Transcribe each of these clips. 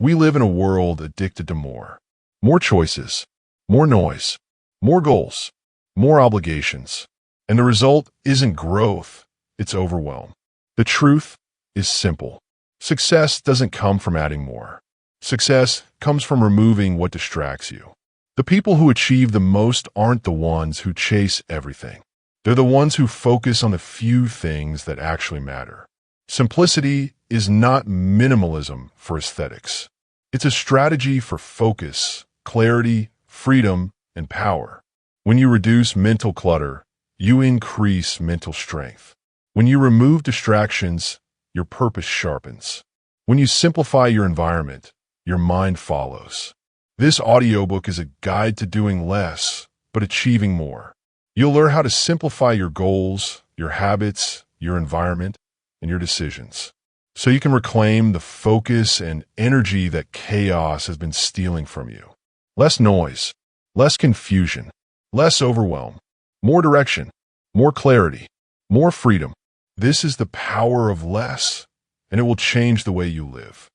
We live in a world addicted to more. More choices, more noise, more goals, more obligations. And the result isn't growth, it's overwhelm. The truth is simple. Success doesn't come from adding more. Success comes from removing what distracts you. The people who achieve the most aren't the ones who chase everything. They're the ones who focus on the few things that actually matter. Simplicity is not minimalism for aesthetics. It's a strategy for focus, clarity, freedom, and power. When you reduce mental clutter, you increase mental strength. When you remove distractions, your purpose sharpens. When you simplify your environment, your mind follows. This audiobook is a guide to doing less, but achieving more. You'll learn how to simplify your goals, your habits, your environment, and your decisions, so you can reclaim the focus and energy that chaos has been stealing from you. Less noise, less confusion, less overwhelm, more direction, more clarity, more freedom. This is the power of less, and it will change the way you live.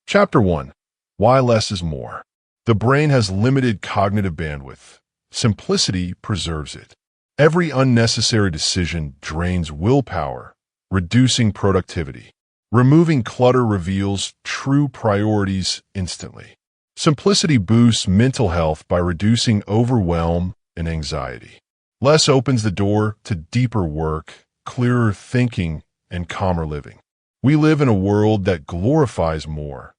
Chapter 1. Why less is more. The brain has limited cognitive bandwidth. Simplicity preserves it. Every unnecessary decision drains willpower, reducing productivity. Removing clutter reveals true priorities instantly. Simplicity boosts mental health by reducing overwhelm and anxiety. Less opens the door to deeper work, clearer thinking, and calmer living. We live in a world that glorifies more.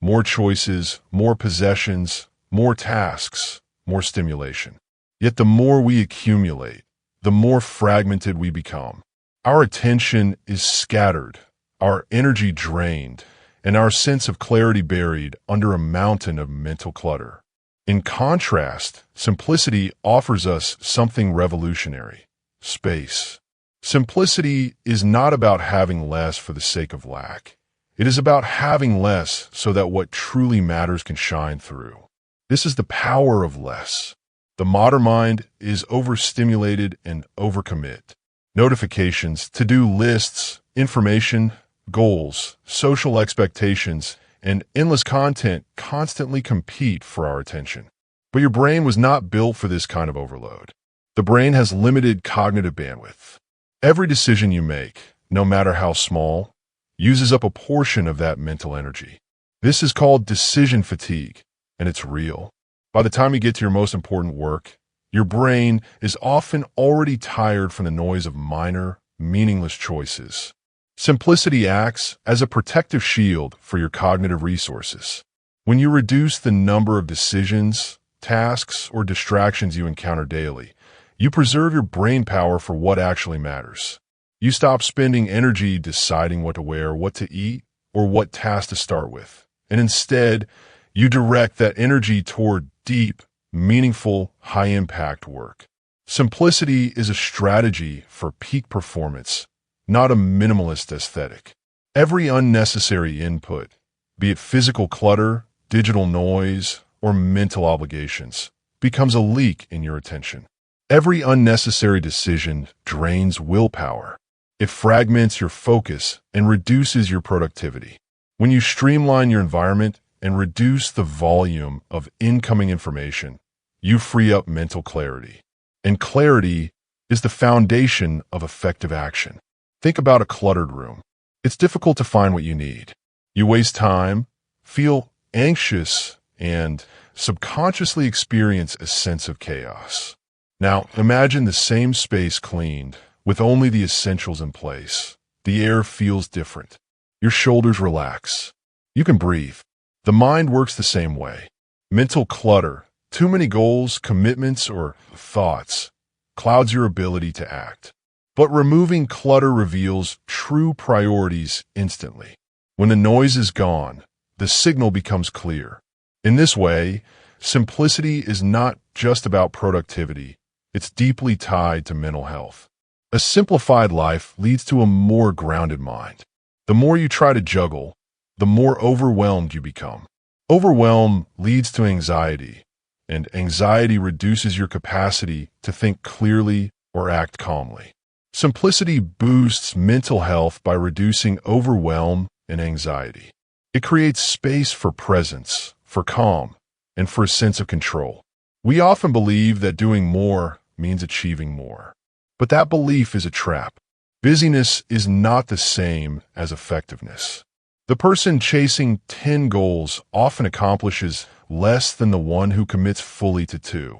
More choices, more possessions, more tasks, more stimulation. Yet the more we accumulate, the more fragmented we become. Our attention is scattered, our energy drained, and our sense of clarity buried under a mountain of mental clutter. In contrast, simplicity offers us something revolutionary: space. Simplicity is not about having less for the sake of lack. It is about having less so that what truly matters can shine through. This is the power of less. The modern mind is overstimulated and overcommit. Notifications, to-do lists, information, goals, social expectations, and endless content constantly compete for our attention. But your brain was not built for this kind of overload. The brain has limited cognitive bandwidth. Every decision you make, no matter how small, uses up a portion of that mental energy. This is called decision fatigue, and it's real. By the time you get to your most important work, your brain is often already tired from the noise of minor, meaningless choices. Simplicity acts as a protective shield for your cognitive resources. When you reduce the number of decisions, tasks, or distractions you encounter daily, you preserve your brain power for what actually matters. You stop spending energy deciding what to wear, what to eat, or what task to start with, and instead, you direct that energy toward deep, meaningful, high-impact work. Simplicity is a strategy for peak performance, not a minimalist aesthetic. Every unnecessary input, be it physical clutter, digital noise, or mental obligations, becomes a leak in your attention. Every unnecessary decision drains willpower. It fragments your focus and reduces your productivity. When you streamline your environment and reduce the volume of incoming information, you free up mental clarity. And clarity is the foundation of effective action. Think about a cluttered room. It's difficult to find what you need. You waste time, feel anxious, and subconsciously experience a sense of chaos. Now, imagine the same space cleaned, with only the essentials in place. The air feels different. Your shoulders relax. You can breathe. The mind works the same way. Mental clutter, too many goals, commitments, or thoughts, clouds your ability to act. But removing clutter reveals true priorities instantly. When the noise is gone, the signal becomes clear. In this way, simplicity is not just about productivity. It's deeply tied to mental health. A simplified life leads to a more grounded mind. The more you try to juggle, the more overwhelmed you become. Overwhelm leads to anxiety, and anxiety reduces your capacity to think clearly or act calmly. Simplicity boosts mental health by reducing overwhelm and anxiety. It creates space for presence, for calm, and for a sense of control. We often believe that doing more means achieving more. But that belief is a trap. Busyness is not the same as effectiveness. The person chasing 10 goals often accomplishes less than the one who commits fully to 2.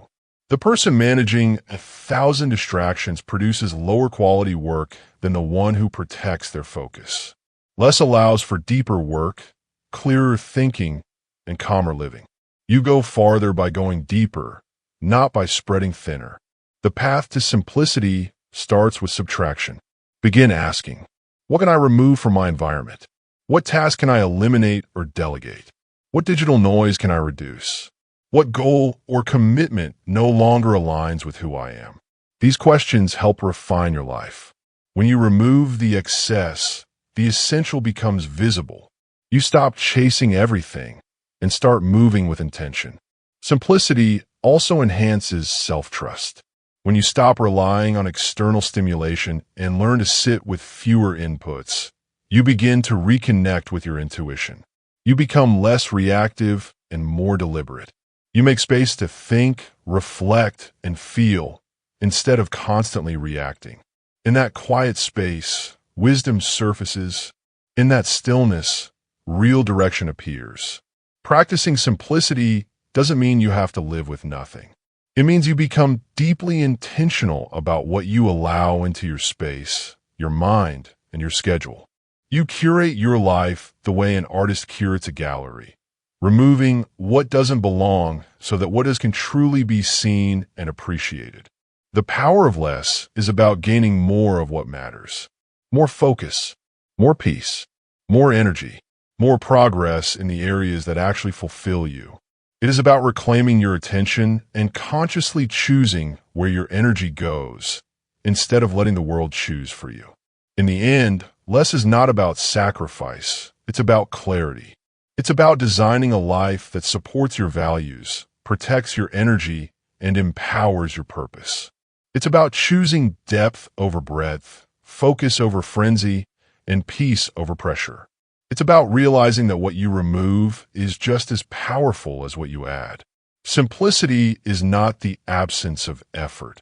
The person managing 1,000 distractions produces lower quality work than the one who protects their focus. Less allows for deeper work, clearer thinking, and calmer living. You go farther by going deeper, not by spreading thinner. The path to simplicity starts with subtraction. Begin asking, what can I remove from my environment? What task can I eliminate or delegate? What digital noise can I reduce? What goal or commitment no longer aligns with who I am? These questions help refine your life. When you remove the excess, the essential becomes visible. You stop chasing everything and start moving with intention. Simplicity also enhances self-trust. When you stop relying on external stimulation and learn to sit with fewer inputs, you begin to reconnect with your intuition. You become less reactive and more deliberate. You make space to think, reflect, and feel instead of constantly reacting. In that quiet space, wisdom surfaces. In that stillness, real direction appears. Practicing simplicity doesn't mean you have to live with nothing. It means you become deeply intentional about what you allow into your space, your mind, and your schedule. You curate your life the way an artist curates a gallery, removing what doesn't belong so that what is can truly be seen and appreciated. The power of less is about gaining more of what matters. More focus, more peace, more energy, more progress in the areas that actually fulfill you. It is about reclaiming your attention and consciously choosing where your energy goes, instead of letting the world choose for you. In the end, less is not about sacrifice, it's about clarity. It's about designing a life that supports your values, protects your energy, and empowers your purpose. It's about choosing depth over breadth, focus over frenzy, and peace over pressure. It's about realizing that what you remove is just as powerful as what you add. Simplicity is not the absence of effort.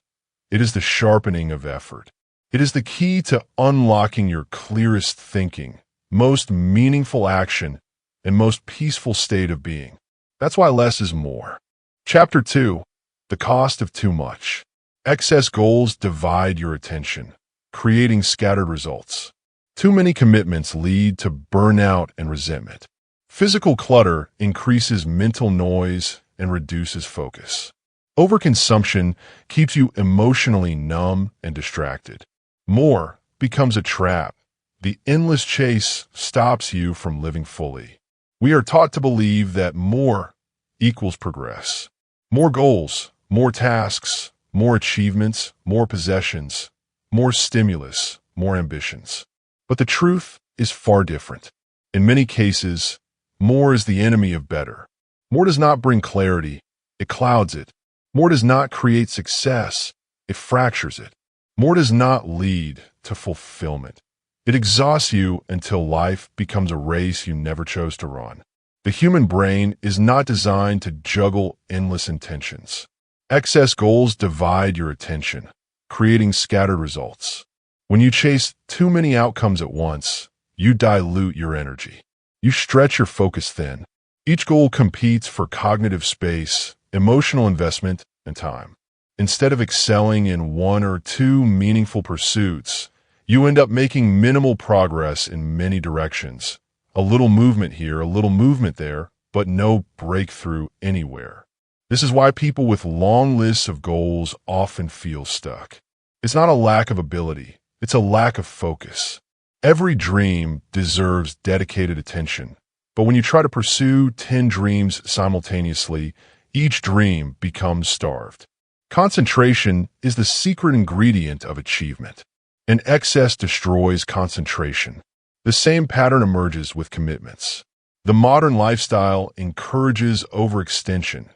It is the sharpening of effort. It is the key to unlocking your clearest thinking, most meaningful action, and most peaceful state of being. That's why less is more. Chapter 2. The Cost of Too Much. Excess goals divide your attention, creating scattered results. Too many commitments lead to burnout and resentment. Physical clutter increases mental noise and reduces focus. Overconsumption keeps you emotionally numb and distracted. More becomes a trap. The endless chase stops you from living fully. We are taught to believe that more equals progress. More goals, more tasks, more achievements, more possessions, more stimulus, more ambitions. But the truth is far different. In many cases, more is the enemy of better. More does not bring clarity, it clouds it. More does not create success, it fractures it. More does not lead to fulfillment. It exhausts you until life becomes a race you never chose to run. The human brain is not designed to juggle endless intentions. Excess goals divide your attention, creating scattered results. When you chase too many outcomes at once, you dilute your energy. You stretch your focus thin. Each goal competes for cognitive space, emotional investment, and time. Instead of excelling in one or two meaningful pursuits, you end up making minimal progress in many directions. A little movement here, a little movement there, but no breakthrough anywhere. This is why people with long lists of goals often feel stuck. It's not a lack of ability. It's a lack of focus. Every dream deserves dedicated attention, but when you try to pursue 10 dreams simultaneously, each dream becomes starved. Concentration is the secret ingredient of achievement, and excess destroys concentration. The same pattern emerges with commitments. The modern lifestyle encourages overextension,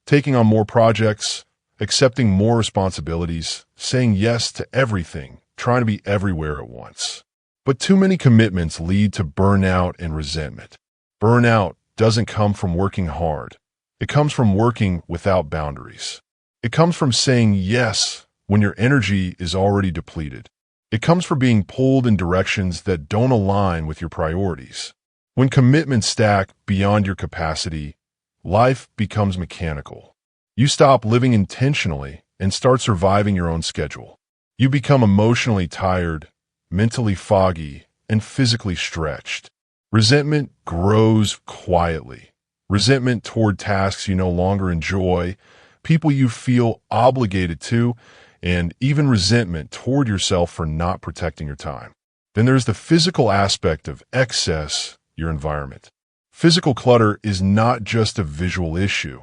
taking on more projects, accepting more responsibilities, saying yes to everything, trying to be everywhere at once. But too many commitments lead to burnout and resentment. Burnout doesn't come from working hard. It comes from working without boundaries. It comes from saying yes when your energy is already depleted. It comes from being pulled in directions that don't align with your priorities. When commitments stack beyond your capacity, life becomes mechanical. You stop living intentionally and start surviving your own schedule. You become emotionally tired, mentally foggy, and physically stretched. Resentment grows quietly. Resentment toward tasks you no longer enjoy, people you feel obligated to, and even resentment toward yourself for not protecting your time. Then there's the physical aspect of excess, your environment. Physical clutter is not just a visual issue,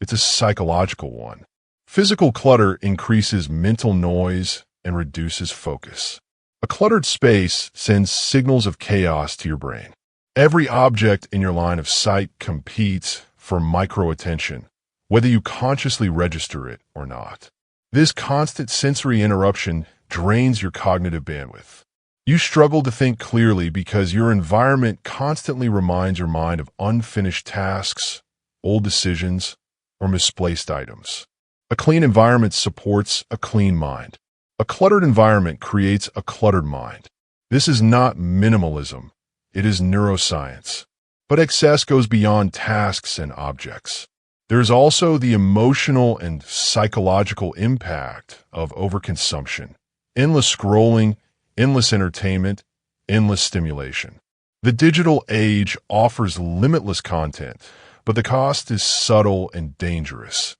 it's a psychological one. Physical clutter increases mental noise and reduces focus. A cluttered space sends signals of chaos to your brain. Every object in your line of sight competes for micro-attention, whether you consciously register it or not. This constant sensory interruption drains your cognitive bandwidth. You struggle to think clearly because your environment constantly reminds your mind of unfinished tasks, old decisions, or misplaced items. A clean environment supports a clean mind. A cluttered environment creates a cluttered mind. This is not minimalism. It is neuroscience. But excess goes beyond tasks and objects. There's also the emotional and psychological impact of overconsumption. Endless scrolling, endless entertainment, endless stimulation. The digital age offers limitless content, but the cost is subtle and dangerous.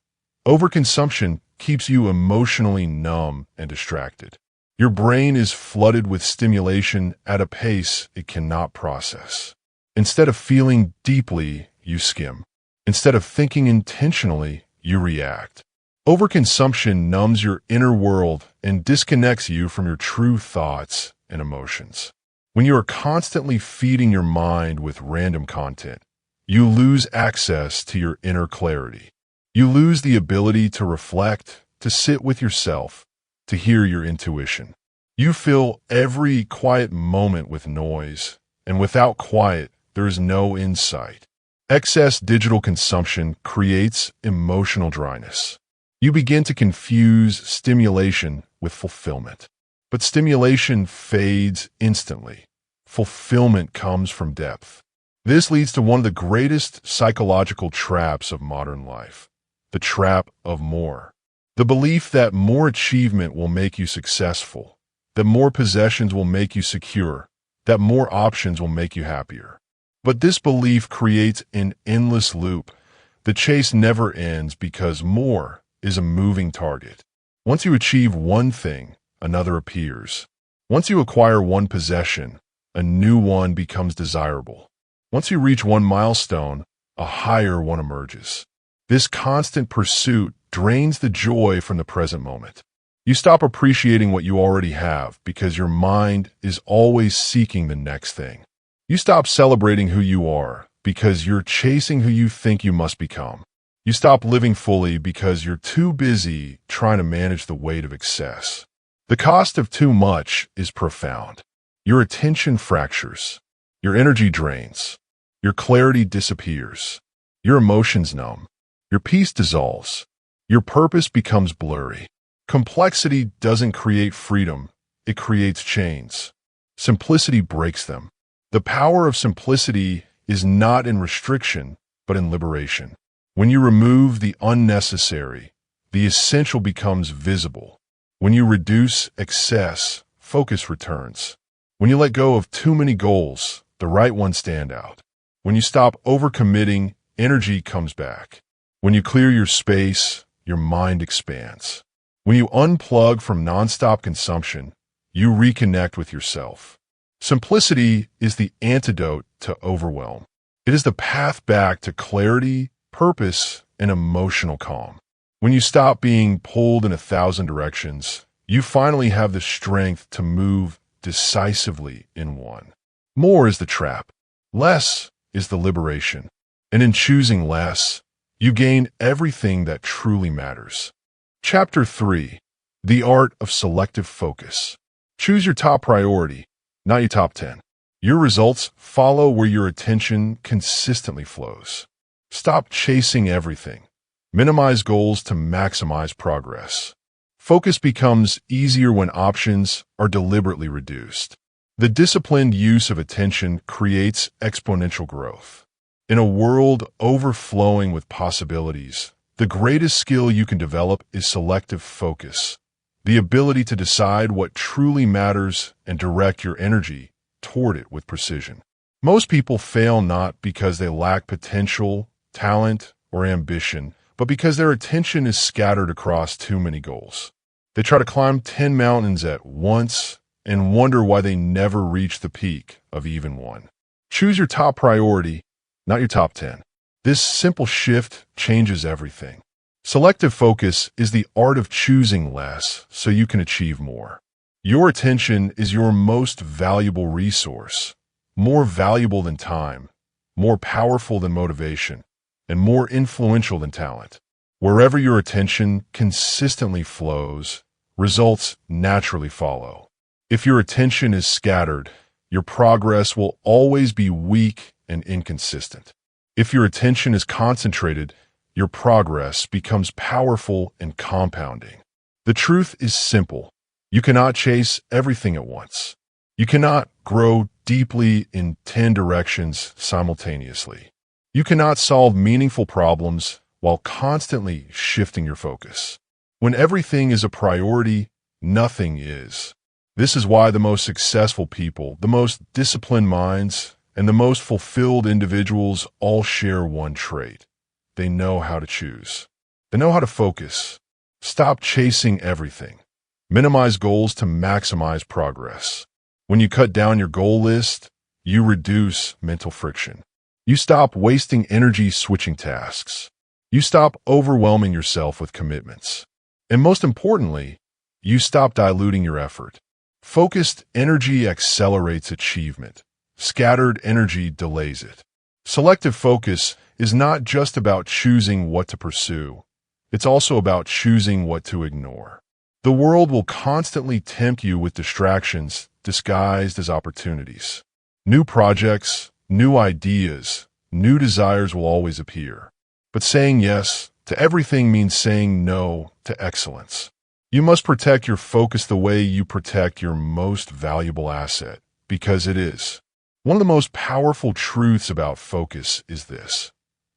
Overconsumption keeps you emotionally numb and distracted. Your brain is flooded with stimulation at a pace it cannot process. Instead of feeling deeply, you skim. Instead of thinking intentionally, you react. Overconsumption numbs your inner world and disconnects you from your true thoughts and emotions. When you are constantly feeding your mind with random content, you lose access to your inner clarity. You lose the ability to reflect, to sit with yourself, to hear your intuition. You fill every quiet moment with noise, and without quiet, there is no insight. Excess digital consumption creates emotional dryness. You begin to confuse stimulation with fulfillment. But stimulation fades instantly. Fulfillment comes from depth. This leads to one of the greatest psychological traps of modern life, the trap of more. The belief that more achievement will make you successful, that more possessions will make you secure, that more options will make you happier. But this belief creates an endless loop. The chase never ends because more is a moving target. Once you achieve one thing, another appears. Once you acquire one possession, a new one becomes desirable. Once you reach one milestone, a higher one emerges. This constant pursuit drains the joy from the present moment. You stop appreciating what you already have because your mind is always seeking the next thing. You stop celebrating who you are because you're chasing who you think you must become. You stop living fully because you're too busy trying to manage the weight of excess. The cost of too much is profound. Your attention fractures. Your energy drains. Your clarity disappears. Your emotions numb. Your peace dissolves. Your purpose becomes blurry. Complexity doesn't create freedom. It creates chains. Simplicity breaks them. The power of simplicity is not in restriction, but in liberation. When you remove the unnecessary, the essential becomes visible. When you reduce excess, focus returns. When you let go of too many goals, the right ones stand out. When you stop overcommitting, energy comes back. When you clear your space, your mind expands. When you unplug from nonstop consumption, you reconnect with yourself. Simplicity is the antidote to overwhelm. It is the path back to clarity, purpose, and emotional calm. When you stop being pulled in 1,000 directions, you finally have the strength to move decisively in one. More is the trap. Less is the liberation. And in choosing less, you gain everything that truly matters. Chapter 3. The Art of Selective Focus. Choose your top priority, not your top 10. Your results follow where your attention consistently flows. Stop chasing everything. Minimize goals to maximize progress. Focus becomes easier when options are deliberately reduced. The disciplined use of attention creates exponential growth. In a world overflowing with possibilities, the greatest skill you can develop is selective focus, the ability to decide what truly matters and direct your energy toward it with precision. Most people fail not because they lack potential, talent, or ambition, but because their attention is scattered across too many goals. They try to climb 10 mountains at once and wonder why they never reach the peak of even one. Choose your top priority, not your top 10. This simple shift changes everything. Selective focus is the art of choosing less so you can achieve more. Your attention is your most valuable resource, more valuable than time, more powerful than motivation, and more influential than talent. Wherever your attention consistently flows, results naturally follow. If your attention is scattered, your progress will always be weak and inconsistent. If your attention is concentrated, your progress becomes powerful and compounding. The truth is simple. You cannot chase everything at once. You cannot grow deeply in 10 directions simultaneously. You cannot solve meaningful problems while constantly shifting your focus. When everything is a priority, nothing is. This is why the most successful people, the most disciplined minds, and the most fulfilled individuals all share one trait. They know how to choose. They know how to focus. Stop chasing everything. Minimize goals to maximize progress. When you cut down your goal list, you reduce mental friction. You stop wasting energy switching tasks. You stop overwhelming yourself with commitments. And most importantly, you stop diluting your effort. Focused energy accelerates achievement. Scattered energy delays it. Selective focus is not just about choosing what to pursue. It's also about choosing what to ignore. The world will constantly tempt you with distractions disguised as opportunities. New projects, new ideas, new desires will always appear. But saying yes to everything means saying no to excellence. You must protect your focus the way you protect your most valuable asset, because it is. One of the most powerful truths about focus is this.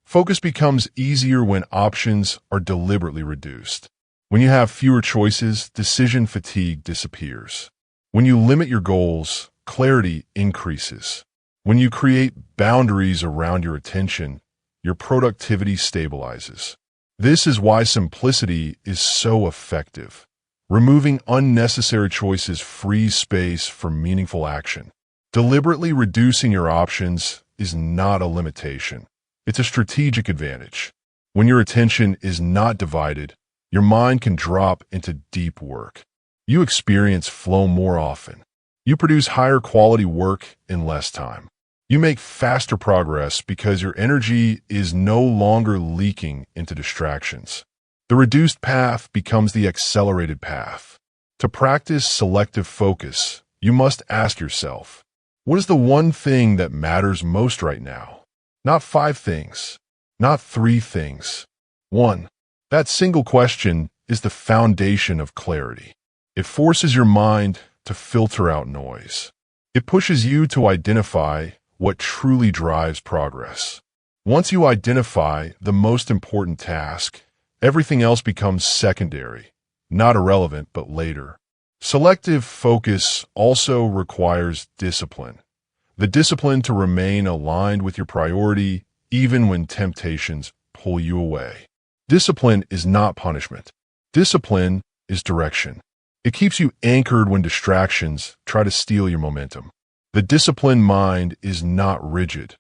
Focus becomes easier when options are deliberately reduced. When you have fewer choices, decision fatigue disappears. When you limit your goals, clarity increases. When you create boundaries around your attention, your productivity stabilizes. This is why simplicity is so effective. Removing unnecessary choices frees space for meaningful action. Deliberately reducing your options is not a limitation. It's a strategic advantage. When your attention is not divided, your mind can drop into deep work. You experience flow more often. You produce higher quality work in less time. You make faster progress because your energy is no longer leaking into distractions. The reduced path becomes the accelerated path. To practice selective focus, you must ask yourself, what is the one thing that matters most right now? Not 5 things, not 3 things. 1. That single question is the foundation of clarity. It forces your mind to filter out noise. It pushes you to identify what truly drives progress. Once you identify the most important task, everything else becomes secondary, not irrelevant, but later. Selective focus also requires discipline. The discipline to remain aligned with your priority even when temptations pull you away. Discipline is not punishment. Discipline is direction. It keeps you anchored when distractions try to steal your momentum. The disciplined mind is not rigid.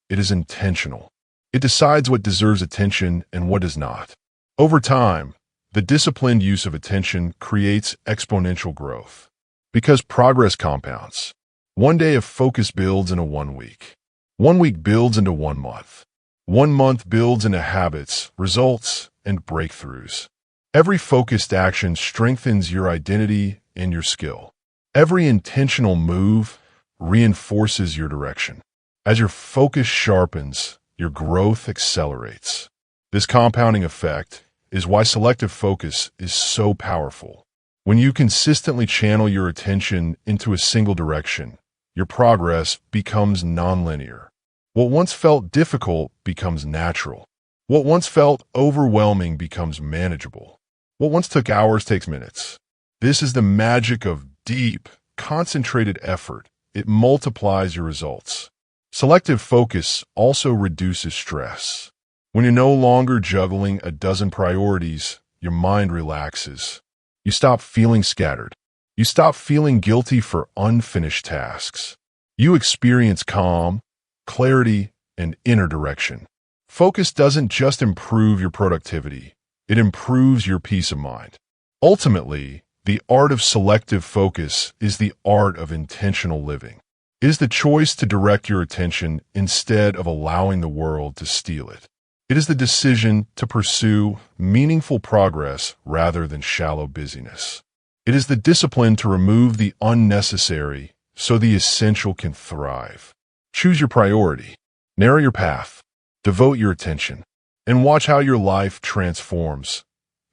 It is intentional. It decides what deserves attention and what does not. Over time, the disciplined use of attention creates exponential growth. Because progress compounds. One day of focus builds into 1 week. 1 week builds into 1 month. 1 month builds into habits, results, and breakthroughs. Every focused action strengthens your identity and your skill. Every intentional move reinforces your direction. As your focus sharpens, your growth accelerates. This compounding effect is why selective focus is so powerful. When you consistently channel your attention into a single direction, your progress becomes nonlinear. What once felt difficult becomes natural. What once felt overwhelming becomes manageable. What once took hours takes minutes. This is the magic of deep, concentrated effort. It multiplies your results. Selective focus also reduces stress. When you're no longer juggling a dozen priorities, your mind relaxes. You stop feeling scattered. You stop feeling guilty for unfinished tasks. You experience calm, clarity, and inner direction. Focus doesn't just improve your productivity, it improves your peace of mind. Ultimately, the art of selective focus is the art of intentional living. It is the choice to direct your attention instead of allowing the world to steal it. It is the decision to pursue meaningful progress rather than shallow busyness. It is the discipline to remove the unnecessary so the essential can thrive. Choose your priority, narrow your path, devote your attention, and watch how your life transforms,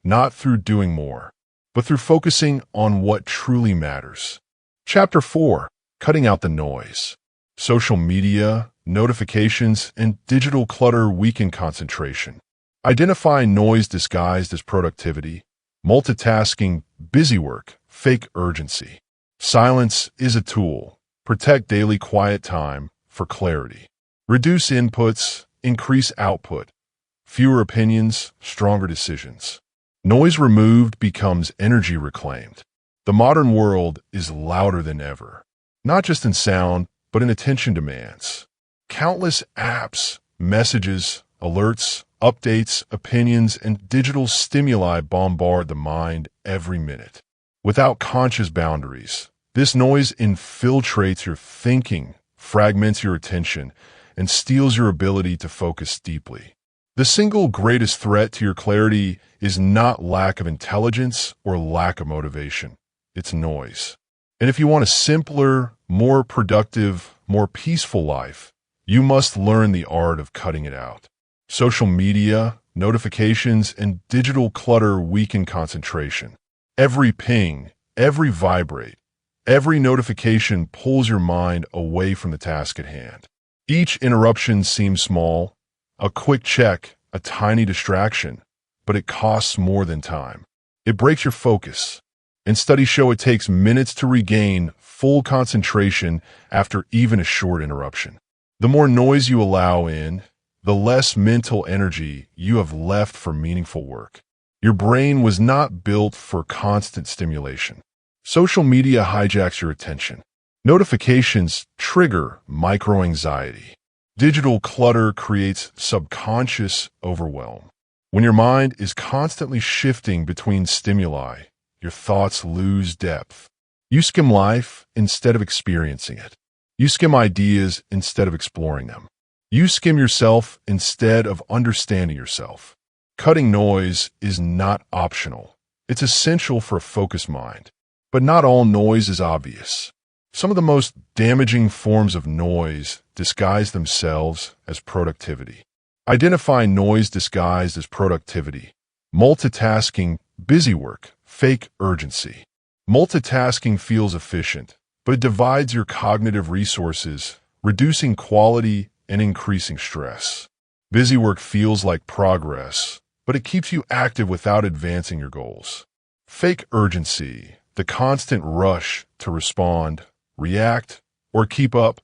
not through doing more, but through focusing on what truly matters. Chapter 4: Cutting out the noise. Social media, notifications, and digital clutter weaken concentration. Identify noise disguised as productivity, multitasking, busy work, fake urgency. Silence is a tool. Protect daily quiet time for clarity. Reduce inputs, increase output. Fewer opinions, stronger decisions. Noise removed becomes energy reclaimed. The modern world is louder than ever, not just in sound, but in attention demands. Countless apps, messages, alerts, updates, opinions, and digital stimuli bombard the mind every minute. Without conscious boundaries, this noise infiltrates your thinking, fragments your attention, and steals your ability to focus deeply. The single greatest threat to your clarity is not lack of intelligence or lack of motivation. It's noise. And if you want a simpler, more productive, more peaceful life, you must learn the art of cutting it out. Social media, notifications, and digital clutter weaken concentration. Every ping, every vibrate, every notification pulls your mind away from the task at hand. Each interruption seems small, a quick check, a tiny distraction, but it costs more than time. It breaks your focus. And studies show it takes minutes to regain full concentration after even a short interruption. The more noise you allow in, the less mental energy you have left for meaningful work. Your brain was not built for constant stimulation. Social media hijacks your attention. Notifications trigger micro-anxiety. Digital clutter creates subconscious overwhelm. When your mind is constantly shifting between stimuli, your thoughts lose depth. You skim life instead of experiencing it. You skim ideas instead of exploring them. You skim yourself instead of understanding yourself. Cutting noise is not optional. It's essential for a focused mind. But not all noise is obvious. Some of the most damaging forms of noise disguise themselves as productivity. Identify noise disguised as productivity. Multitasking, busy work, fake urgency. Multitasking feels efficient, but it divides your cognitive resources, reducing quality and increasing stress. Busy work feels like progress, but it keeps you active without advancing your goals. Fake urgency, the constant rush to respond, react, or keep up,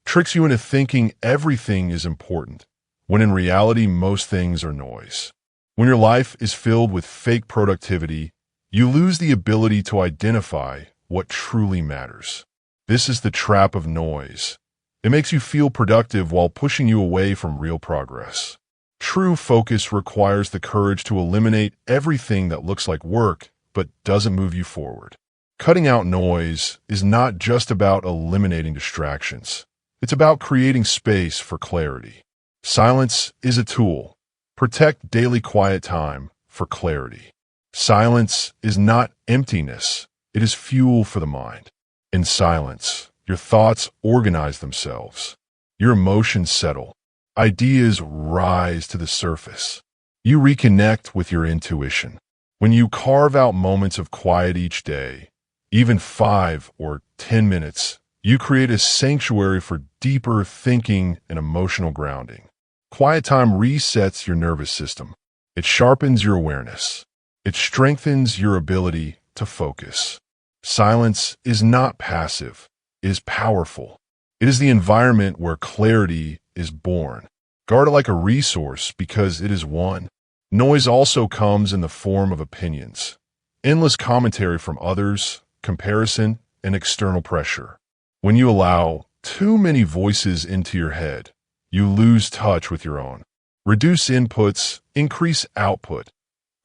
tricks you into thinking everything is important, when in reality most things are noise. When your life is filled with fake productivity, you lose the ability to identify what truly matters. This is the trap of noise. It makes you feel productive while pushing you away from real progress. True focus requires the courage to eliminate everything that looks like work but doesn't move you forward. Cutting out noise is not just about eliminating distractions. It's about creating space for clarity. Silence is a tool. Protect daily quiet time for clarity. Silence is not emptiness. It is fuel for the mind. In silence, Your thoughts organize themselves. Your emotions settle. Ideas rise to the surface. You reconnect with your intuition. When you carve out moments of quiet each day, even 5 or 10 minutes, you create a sanctuary for deeper thinking and emotional grounding. Quiet time resets your nervous system. It sharpens your awareness. It strengthens your ability to focus. Silence is not passive, it is powerful. It is the environment where clarity is born. Guard it like a resource because it is one. Noise also comes in the form of opinions. Endless commentary from others, comparison, and external pressure. When you allow too many voices into your head, you lose touch with your own. Reduce inputs, increase output.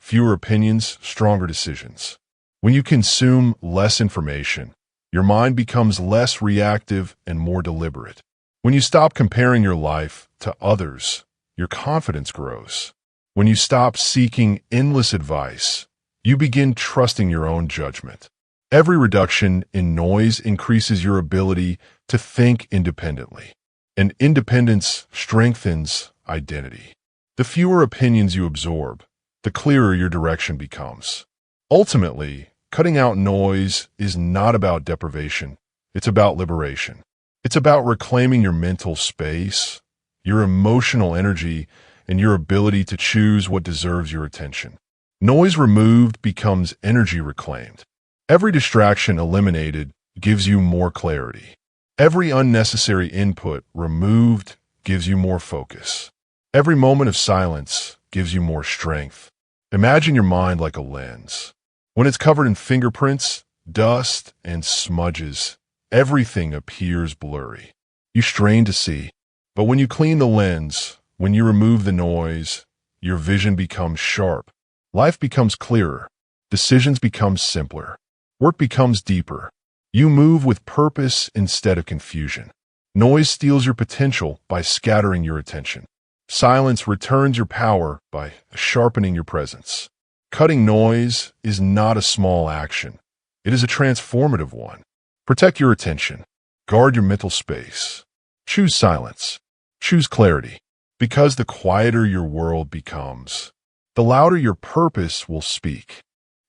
Fewer opinions, stronger decisions. When you consume less information, your mind becomes less reactive and more deliberate. When you stop comparing your life to others, your confidence grows. When you stop seeking endless advice, you begin trusting your own judgment. Every reduction in noise increases your ability to think independently, and independence strengthens identity. The fewer opinions you absorb, the clearer your direction becomes. Ultimately, cutting out noise is not about deprivation, it's about liberation. It's about reclaiming your mental space, your emotional energy, and your ability to choose what deserves your attention. Noise removed becomes energy reclaimed. Every distraction eliminated gives you more clarity. Every unnecessary input removed gives you more focus. Every moment of silence gives you more strength. Imagine your mind like a lens. When it's covered in fingerprints, dust, and smudges, everything appears blurry. You strain to see, but when you clean the lens, when you remove the noise, your vision becomes sharp. Life becomes clearer. Decisions become simpler. Work becomes deeper. You move with purpose instead of confusion. Noise steals your potential by scattering your attention. Silence returns your power by sharpening your presence. Cutting noise is not a small action. It is a transformative one. Protect your attention. Guard your mental space. Choose silence. Choose clarity. Because the quieter your world becomes, the louder your purpose will speak.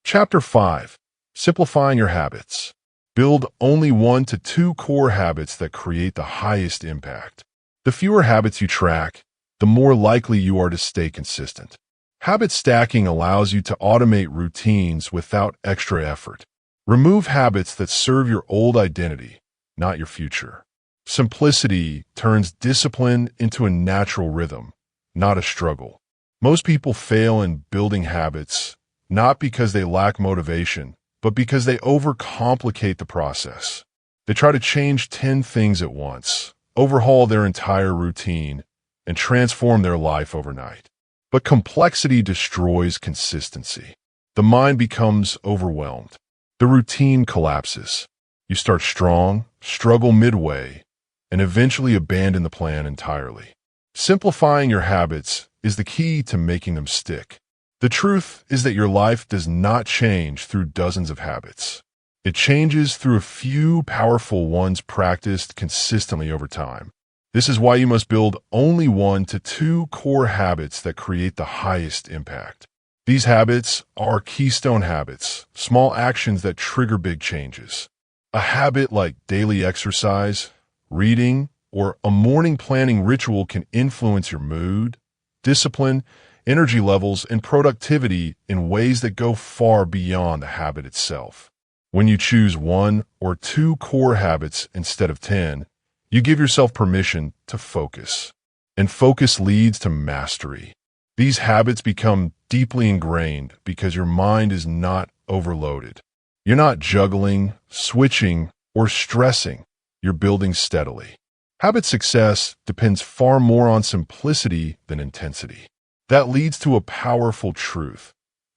Chapter 5. Simplifying your habits. Build only 1 to 2 core habits that create the highest impact. The fewer habits you track, the more likely you are to stay consistent. Habit stacking allows you to automate routines without extra effort. Remove habits that serve your old identity, not your future. Simplicity turns discipline into a natural rhythm, not a struggle. Most people fail in building habits, not because they lack motivation, but because they overcomplicate the process. They try to change 10 things at once, overhaul their entire routine, and transform their life overnight. But complexity destroys consistency. The mind becomes overwhelmed. The routine collapses. You start strong, struggle midway, and eventually abandon the plan entirely. Simplifying your habits is the key to making them stick. The truth is that your life does not change through dozens of habits. It changes through a few powerful ones practiced consistently over time. This is why you must build only 1 to 2 core habits that create the highest impact. These habits are keystone habits, small actions that trigger big changes. A habit like daily exercise, reading, or a morning planning ritual can influence your mood, discipline, energy levels, and productivity in ways that go far beyond the habit itself. When you choose 1 or 2 core habits instead of 10, you give yourself permission to focus. And focus leads to mastery. These habits become deeply ingrained because your mind is not overloaded. You're not juggling, switching, or stressing. You're building steadily. Habit success depends far more on simplicity than intensity. That leads to a powerful truth.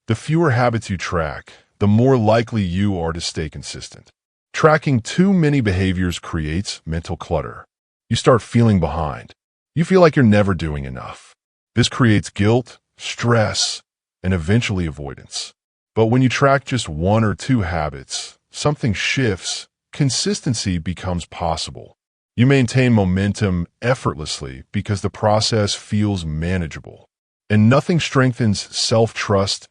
The fewer habits you track, the more likely you are to stay consistent. Tracking too many behaviors creates mental clutter. You start feeling behind. You feel like you're never doing enough. This creates guilt, stress, and eventually avoidance. But when you track just 1 or 2 habits, something shifts consistency becomes possible. You maintain momentum effortlessly because the process feels manageable. And nothing strengthens self-trust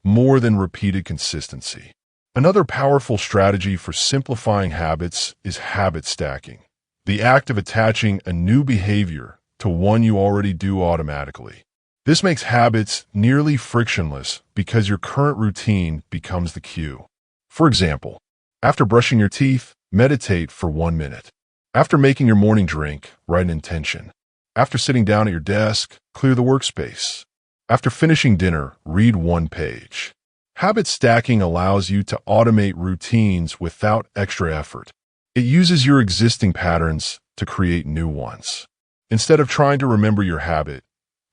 more than repeated consistency. Another powerful strategy for simplifying habits is habit stacking, the act of attaching a new behavior to one you already do automatically. This makes habits nearly frictionless because your current routine becomes the cue. For example, after brushing your teeth, meditate for 1 minute. After making your morning drink, write an intention. After sitting down at your desk, clear the workspace. After finishing dinner, read 1 page. Habit stacking allows you to automate routines without extra effort. It uses your existing patterns to create new ones. Instead of trying to remember your habit,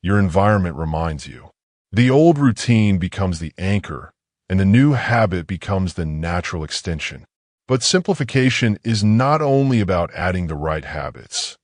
your environment reminds you. The old routine becomes the anchor, and the new habit becomes the natural extension. But simplification is not only about adding the right habits.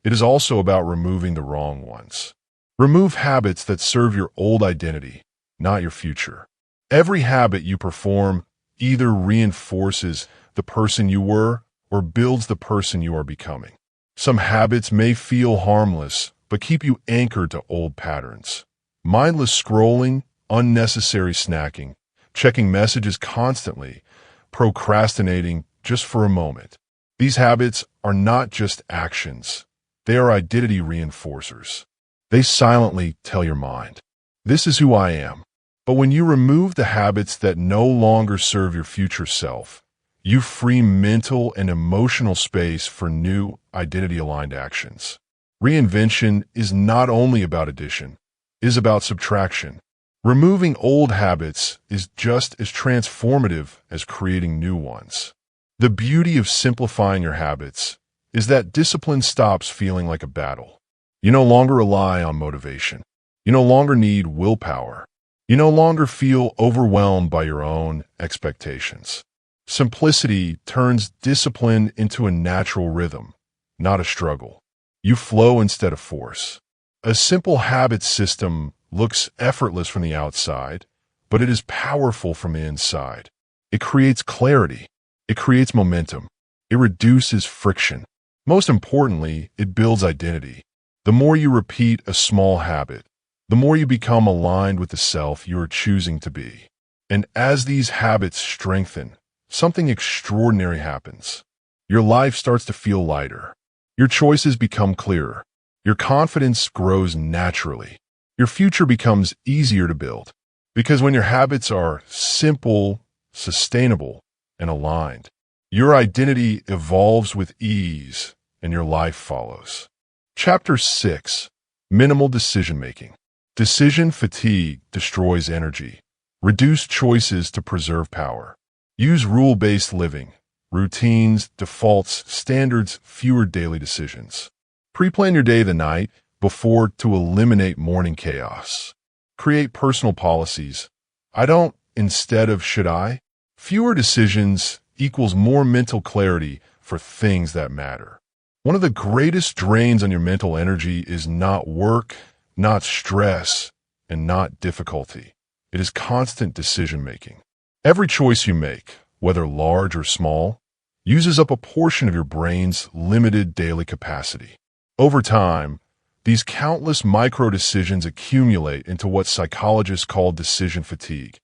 It is also about removing the wrong ones. Remove habits that serve your old identity, not your future. Every habit you perform either reinforces the person you were or builds the person you are becoming. Some habits may feel harmless, but keep you anchored to old patterns. Mindless scrolling, unnecessary snacking, checking messages constantly, procrastinating just for a moment. These habits are not just actions. They are identity reinforcers. They silently tell your mind, "This is who I am." But when you remove the habits that no longer serve your future self, you free mental and emotional space for new, identity-aligned actions. Reinvention is not only about addition, it is about subtraction. Removing old habits is just as transformative as creating new ones. The beauty of simplifying your habits is that discipline stops feeling like a battle. You no longer rely on motivation. You no longer need willpower. You no longer feel overwhelmed by your own expectations. Simplicity turns discipline into a natural rhythm, not a struggle. You flow instead of force. A simple habit system looks effortless from the outside, but it is powerful from the inside. It creates clarity. It creates momentum. It reduces friction. Most importantly, it builds identity. The more you repeat a small habit, the more you become aligned with the self you are choosing to be. And as these habits strengthen, something extraordinary happens. Your life starts to feel lighter. Your choices become clearer. Your confidence grows naturally. Your future becomes easier to build. Because when your habits are simple, sustainable, and aligned, your identity evolves with ease and your life follows. Chapter 6. Minimal decision-making. Decision fatigue destroys energy. Reduce choices to preserve power. Use rule-based living. Routines, defaults, standards, fewer daily decisions. Pre-plan your day the night before to eliminate morning chaos. Create personal policies. I don't instead of should I. Fewer decisions equals more mental clarity for things that matter. One of the greatest drains on your mental energy is not work, not stress, and not difficulty. It is constant decision-making. Every choice you make, whether large or small, uses up a portion of your brain's limited daily capacity. Over time, these countless micro-decisions accumulate into what psychologists call decision fatigue,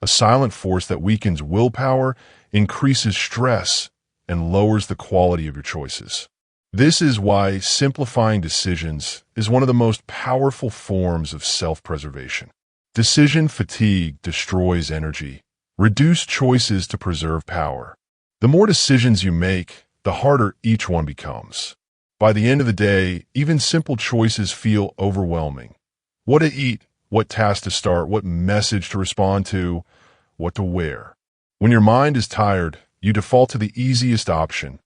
a silent force that weakens willpower, increases stress, and lowers the quality of your choices. This is why simplifying decisions is one of the most powerful forms of self-preservation. Decision fatigue destroys energy. Reduce choices to preserve power. The more decisions you make, the harder each one becomes. By the end of the day, even simple choices feel overwhelming. What to eat, what task to start, what message to respond to, what to wear. When your mind is tired, you default to the easiest option,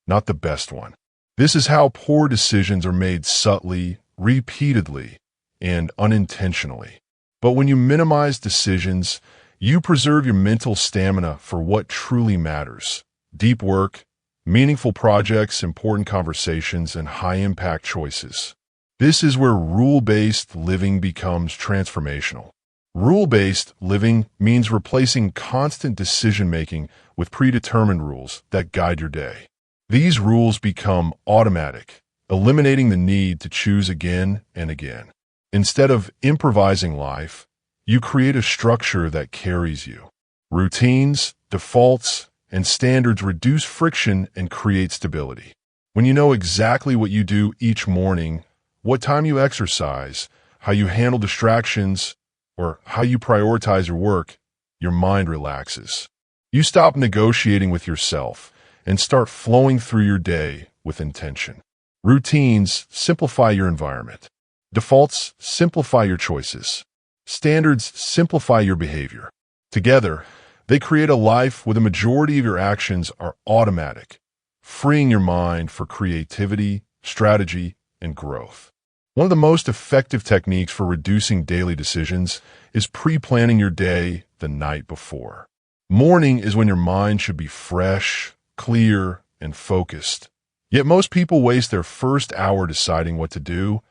not the best one. This is how poor decisions are made subtly, repeatedly, and unintentionally. But when you minimize decisions, you preserve your mental stamina for what truly matters. Deep work, meaningful projects, important conversations, and high-impact choices. This is where rule-based living becomes transformational. Rule-based living means replacing constant decision-making with predetermined rules that guide your day. These rules become automatic, eliminating the need to choose again and again. Instead of improvising life, you create a structure that carries you. Routines, defaults, and standards reduce friction and create stability. When you know exactly what you do each morning, what time you exercise, how you handle distractions, or how you prioritize your work, your mind relaxes. You stop negotiating with yourself and start flowing through your day with intention. Routines simplify your environment. Defaults simplify your choices. Standards simplify your behavior. Together, they create a life where the majority of your actions are automatic, freeing your mind for creativity, strategy, and growth. One of the most effective techniques for reducing daily decisions is pre-planning your day the night before. Morning is when your mind should be fresh, clear, and focused. Yet most people waste their first hour deciding what to do,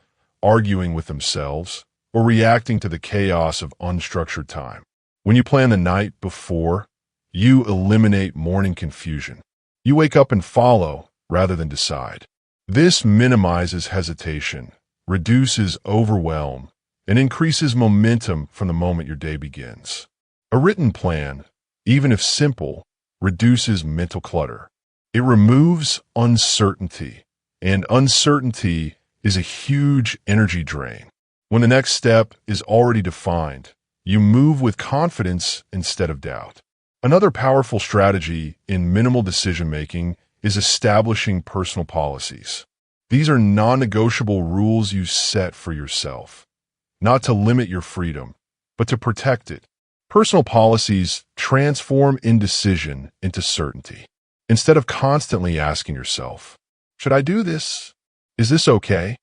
arguing with themselves, or reacting to the chaos of unstructured time. When you plan the night before, you eliminate morning confusion. You wake up and follow rather than decide. This minimizes hesitation, reduces overwhelm, and increases momentum from the moment your day begins. A written plan, even if simple, reduces mental clutter. It removes uncertainty, and uncertainty is a huge energy drain. When the next step is already defined, you move with confidence instead of doubt. Another powerful strategy in minimal decision-making is establishing personal policies. These are non-negotiable rules you set for yourself, not to limit your freedom, but to protect it. Personal policies transform indecision into certainty. Instead of constantly asking yourself, should I do this? Is this okay?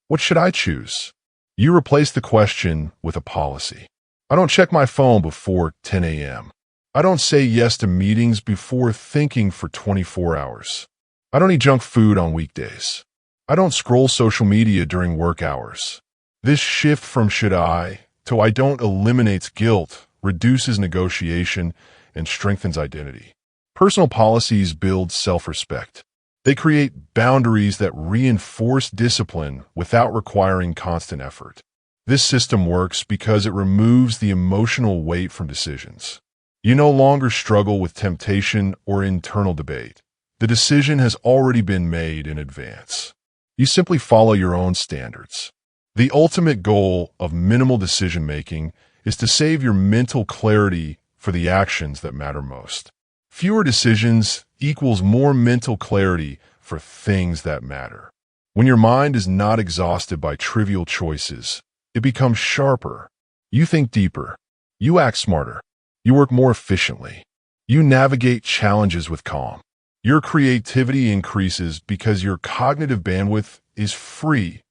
What should I choose? You replace the question with a policy. I don't check my phone before 10 a.m. I don't say yes to meetings before thinking for 24 hours. I don't eat junk food on weekdays. I don't scroll social media during work hours. This shift from should I to I don't eliminates guilt, reduces negotiation, and strengthens identity. Personal policies build self-respect. They create boundaries that reinforce discipline without requiring constant effort. This system works because it removes the emotional weight from decisions. You no longer struggle with temptation or internal debate. The decision has already been made in advance. You simply follow your own standards. The ultimate goal of minimal decision-making is to save your mental clarity for the actions that matter most. Fewer decisions equals more mental clarity for things that matter. When your mind is not exhausted by trivial choices, it becomes sharper. You think deeper. You act smarter. You work more efficiently. You navigate challenges with calm. Your creativity increases because your cognitive bandwidth is free,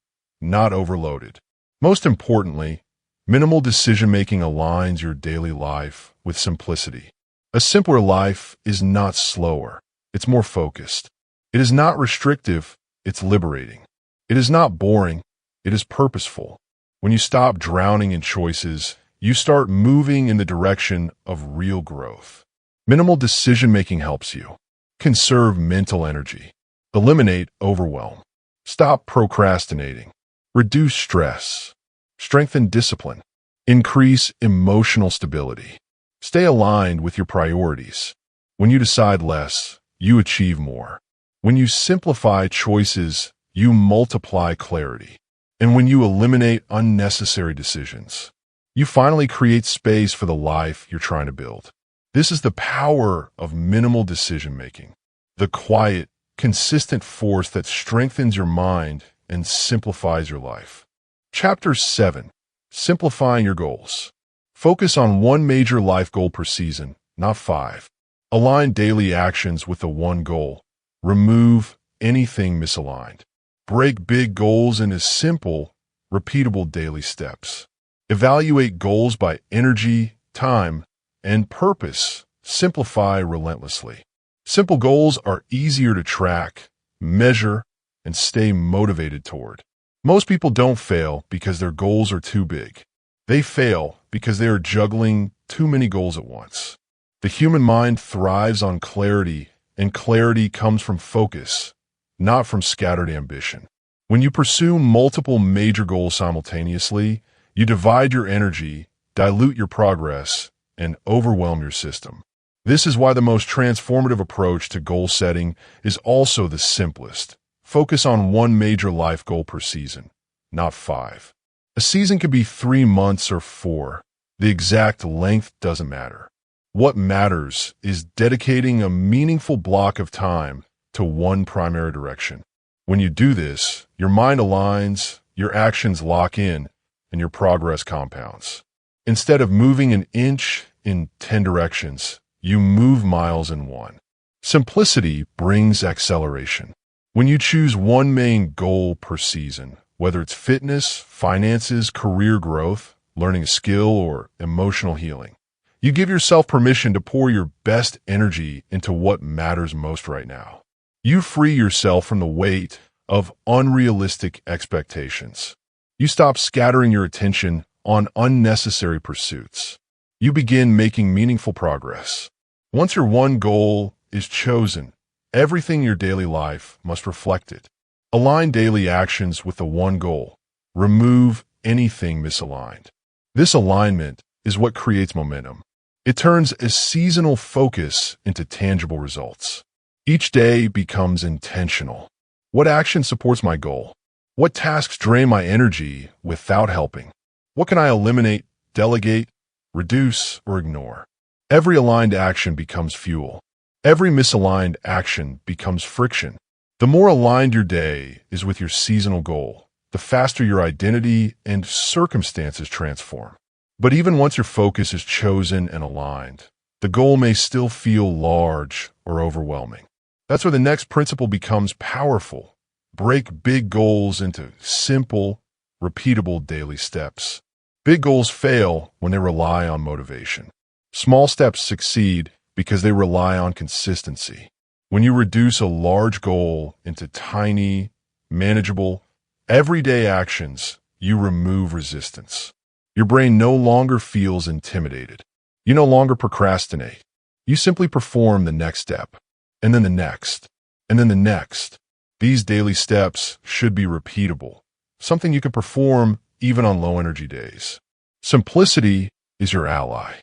not overloaded. Most importantly, minimal decision-making aligns your daily life with simplicity. A simpler life is not slower. It's more focused. It is not restrictive. It's liberating. It is not boring. It is purposeful. When you stop drowning in choices, you start moving in the direction of real growth. Minimal decision-making helps you conserve mental energy, eliminate overwhelm, stop procrastinating, reduce stress, strengthen discipline, increase emotional stability. Stay aligned with your priorities. When you decide less, you achieve more. When you simplify choices, you multiply clarity. And when you eliminate unnecessary decisions, you finally create space for the life you're trying to build. This is the power of minimal decision-making, the quiet, consistent force that strengthens your mind and simplifies your life. Chapter 7. Simplifying your goals. Focus on one major life goal per season, not 5. Align daily actions with the one goal. Remove anything misaligned. Break big goals into simple, repeatable daily steps. Evaluate goals by energy, time, and purpose. Simplify relentlessly. Simple goals are easier to track, measure, and stay motivated toward. Most people don't fail because their goals are too big. They fail because they are juggling too many goals at once. The human mind thrives on clarity, and clarity comes from focus, not from scattered ambition. When you pursue multiple major goals simultaneously, you divide your energy, dilute your progress, and overwhelm your system. This is why the most transformative approach to goal setting is also the simplest. Focus on one major life goal per season, not 5. A season could be 3 months or 4. The exact length doesn't matter. What matters is dedicating a meaningful block of time to one primary direction. When you do this, your mind aligns, your actions lock in, and your progress compounds. Instead of moving an inch in 10 directions, you move miles in 1. Simplicity brings acceleration. When you choose one main goal per season, whether it's fitness, finances, career growth, learning a skill, or emotional healing, you give yourself permission to pour your best energy into what matters most right now. You free yourself from the weight of unrealistic expectations. You stop scattering your attention on unnecessary pursuits. You begin making meaningful progress. Once your one goal is chosen, everything in your daily life must reflect it. Align daily actions with the one goal. Remove anything misaligned. This alignment is what creates momentum. It turns a seasonal focus into tangible results. Each day becomes intentional. What action supports my goal? What tasks drain my energy without helping? What can I eliminate, delegate, reduce, or ignore? Every aligned action becomes fuel. Every misaligned action becomes friction. The more aligned your day is with your seasonal goal, the faster your identity and circumstances transform. But even once your focus is chosen and aligned, the goal may still feel large or overwhelming. That's where the next principle becomes powerful. Break big goals into simple, repeatable daily steps. Big goals fail when they rely on motivation. Small steps succeed because they rely on consistency. When you reduce a large goal into tiny, manageable, everyday actions, you remove resistance. Your brain no longer feels intimidated. You no longer procrastinate. You simply perform the next step, and then the next, and then the next. These daily steps should be repeatable, something you can perform even on low-energy days. Simplicity is your ally.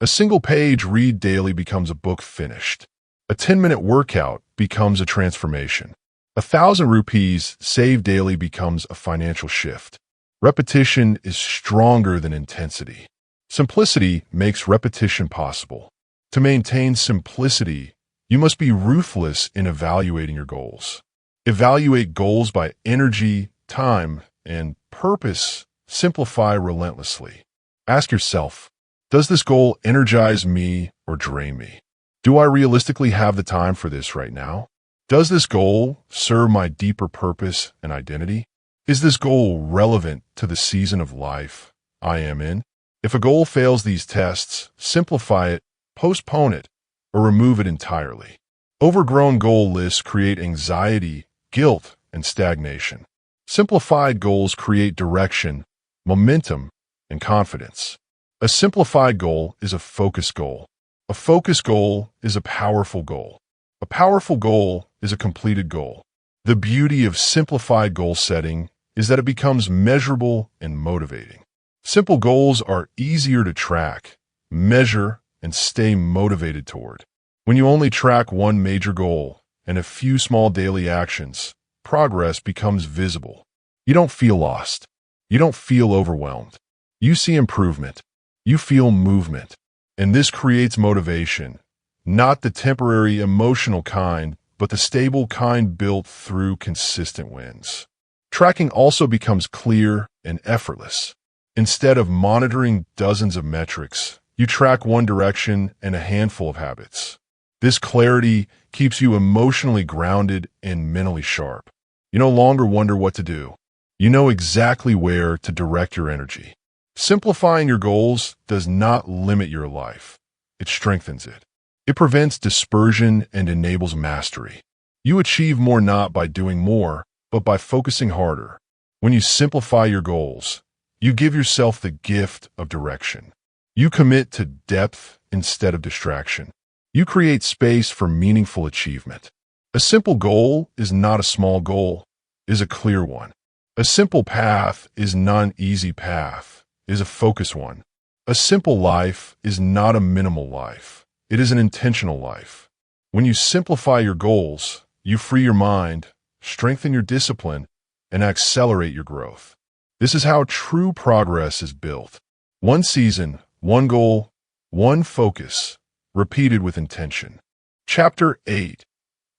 A single page read daily becomes a book finished. A 10-minute workout becomes a transformation. 1,000 rupees saved daily becomes a financial shift. Repetition is stronger than intensity. Simplicity makes repetition possible. To maintain simplicity, you must be ruthless in evaluating your goals. Evaluate goals by energy, time, and purpose. Simplify relentlessly. Ask yourself, does this goal energize me or drain me? Do I realistically have the time for this right now? Does this goal serve my deeper purpose and identity? Is this goal relevant to the season of life I am in? If a goal fails these tests, simplify it, postpone it, or remove it entirely. Overgrown goal lists create anxiety, guilt, and stagnation. Simplified goals create direction, momentum, and confidence. A simplified goal is a focused goal. A focused goal is a powerful goal. A powerful goal is a completed goal. The beauty of simplified goal setting is that it becomes measurable and motivating. Simple goals are easier to track, measure, and stay motivated toward. When you only track one major goal and a few small daily actions, progress becomes visible. You don't feel lost. You don't feel overwhelmed. You see improvement. You feel movement. And this creates motivation, not the temporary emotional kind, but the stable kind built through consistent wins. Tracking also becomes clear and effortless. Instead of monitoring dozens of metrics, you track one direction and a handful of habits. This clarity keeps you emotionally grounded and mentally sharp. You no longer wonder what to do. You know exactly where to direct your energy. Simplifying your goals does not limit your life. It strengthens it. It prevents dispersion and enables mastery. You achieve more not by doing more, but by focusing harder. When you simplify your goals, You give yourself the gift of direction. You commit to depth instead of distraction. You create space for meaningful achievement. A simple goal is not a small goal, is a clear one. A simple path is not an easy path, is a focused one. A simple life is not a minimal life. It is an intentional life. When you simplify your goals, you free your mind, strengthen your discipline, and accelerate your growth. This is how true progress is built. One season, one goal, one focus, repeated with intention. Chapter 8.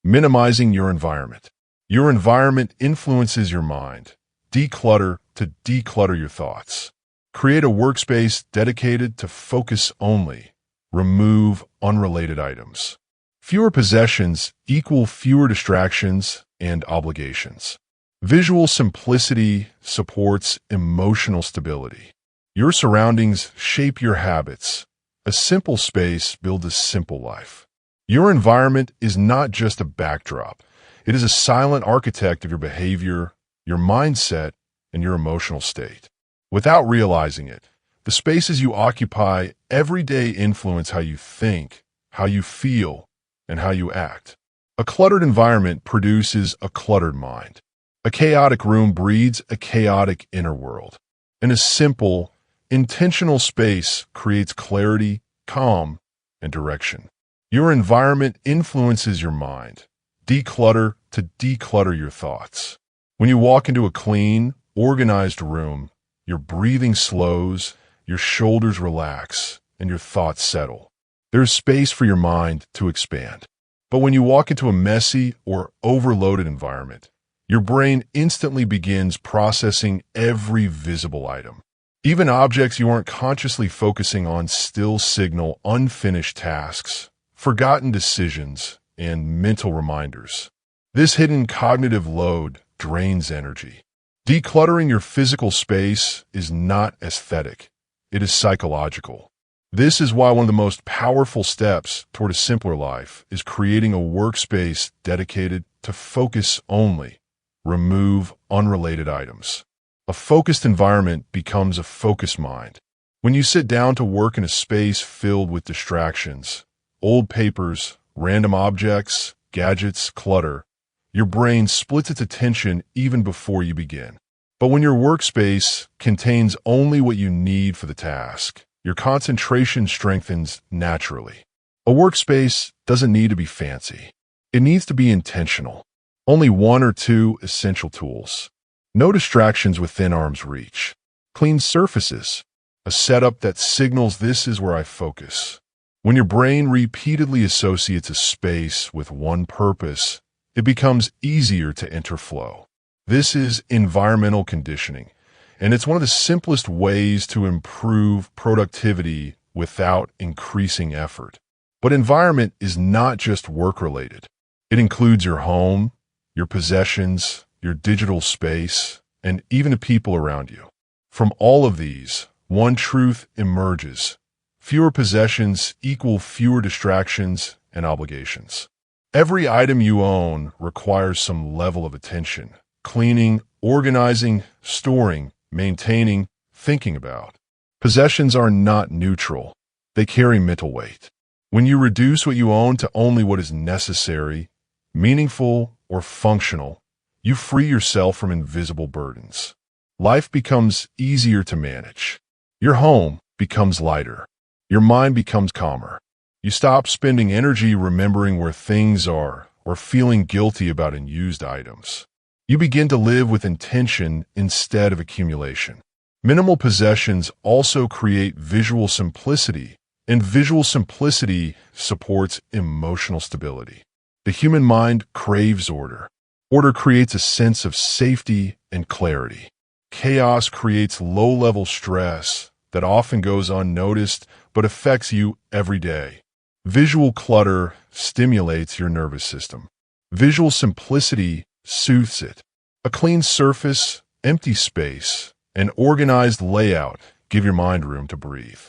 Minimizing your environment. Your environment influences your mind. Declutter to declutter your thoughts. Create a workspace dedicated to focus only. Remove unrelated items. Fewer possessions equal fewer distractions and obligations. Visual simplicity supports emotional stability. Your surroundings shape your habits. A simple space builds a simple life. Your environment is not just a backdrop. It is a silent architect of your behavior, your mindset, and your emotional state. Without realizing it, the spaces you occupy every day influence how you think, how you feel, and how you act. A cluttered environment produces a cluttered mind. A chaotic room breeds a chaotic inner world. And a simple, intentional space creates clarity, calm, and direction. Your environment influences your mind. Declutter to declutter your thoughts. When you walk into a clean, organized room, your breathing slows, your shoulders relax, and your thoughts settle. There's space for your mind to expand. But when you walk into a messy or overloaded environment, your brain instantly begins processing every visible item. Even objects you aren't consciously focusing on still signal unfinished tasks, forgotten decisions, and mental reminders. This hidden cognitive load drains energy. Decluttering your physical space is not aesthetic. It is psychological. This is why one of the most powerful steps toward a simpler life is creating a workspace dedicated to focus only. Remove unrelated items. A focused environment becomes a focused mind. When you sit down to work in a space filled with distractions, old papers, random objects, gadgets, clutter, your brain splits its attention even before you begin. But when your workspace contains only what you need for the task, your concentration strengthens naturally. A workspace doesn't need to be fancy. It needs to be intentional. Only one or two essential tools. No distractions within arm's reach. Clean surfaces. A setup that signals this is where I focus. When your brain repeatedly associates a space with one purpose, it becomes easier to enter flow. This is environmental conditioning, and it's one of the simplest ways to improve productivity without increasing effort. But environment is not just work-related. It includes your home, your possessions, your digital space, and even the people around you. From all of these, one truth emerges. Fewer possessions equal fewer distractions and obligations. Every item you own requires some level of attention. Cleaning, organizing, storing, maintaining, thinking about. Possessions are not neutral. They carry mental weight. When you reduce what you own to only what is necessary, meaningful, or functional, you free yourself from invisible burdens. Life becomes easier to manage. Your home becomes lighter. Your mind becomes calmer. You stop spending energy remembering where things are or feeling guilty about unused items. You begin to live with intention instead of accumulation. Minimal possessions also create visual simplicity, and visual simplicity supports emotional stability. The human mind craves order. Order creates a sense of safety and clarity. Chaos creates low-level stress that often goes unnoticed but affects you every day. Visual clutter stimulates your nervous system. Visual simplicity soothes it. A clean surface, empty space, and organized layout give your mind room to breathe.